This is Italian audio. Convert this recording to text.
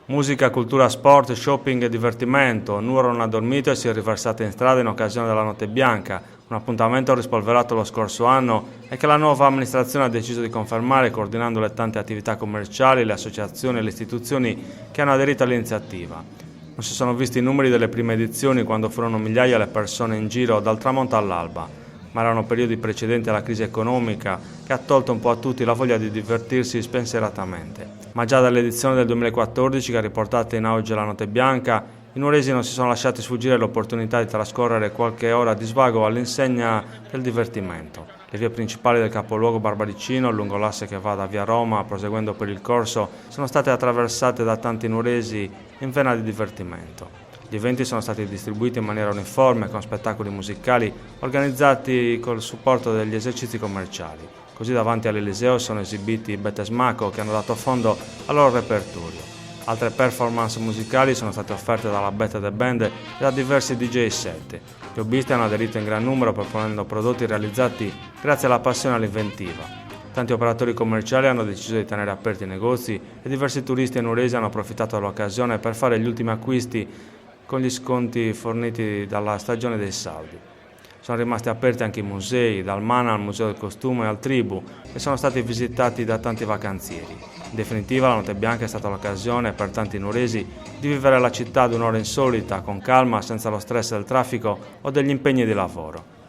Musica, cultura, sport, shopping e divertimento. Nuoro non ha dormito e si è riversata in strada in occasione della Notte Bianca, un appuntamento rispolverato lo scorso anno e che la nuova amministrazione ha deciso di confermare coordinando le tante attività commerciali, le associazioni e le istituzioni che hanno aderito all'iniziativa. Non si sono visti i numeri delle prime edizioni quando furono migliaia le persone in giro dal tramonto all'alba, ma erano periodi precedenti alla crisi economica che ha tolto un po' a tutti la voglia di divertirsi spensieratamente. Ma già dall'edizione del 2014 che ha riportato in auge la Notte Bianca, i nuoresi non si sono lasciati sfuggire l'opportunità di trascorrere qualche ora di svago all'insegna del divertimento. Le vie principali del capoluogo barbaricino, lungo l'asse che va da via Roma, proseguendo per il corso, sono state attraversate da tanti nuoresi in vena di divertimento. Gli eventi sono stati distribuiti in maniera uniforme con spettacoli musicali organizzati col supporto degli esercizi commerciali. Così davanti all'Eliseo sono esibiti Betesmaco che hanno dato fondo al loro repertorio. Altre performance musicali sono state offerte dalla Beta The Band e da diversi DJ set. Gli hobbisti hanno aderito in gran numero proponendo prodotti realizzati grazie alla passione all'inventiva. Tanti operatori commerciali hanno deciso di tenere aperti i negozi e diversi turisti e nuoresi hanno approfittato dell'occasione per fare gli ultimi acquisti con gli sconti forniti dalla stagione dei saldi. Sono rimasti aperti anche i musei, dal Mana al Museo del Costume al Tribu, e sono stati visitati da tanti vacanzieri. In definitiva, la Notte Bianca è stata l'occasione per tanti nuoresi di vivere la città ad un'ora insolita, con calma, senza lo stress del traffico o degli impegni di lavoro.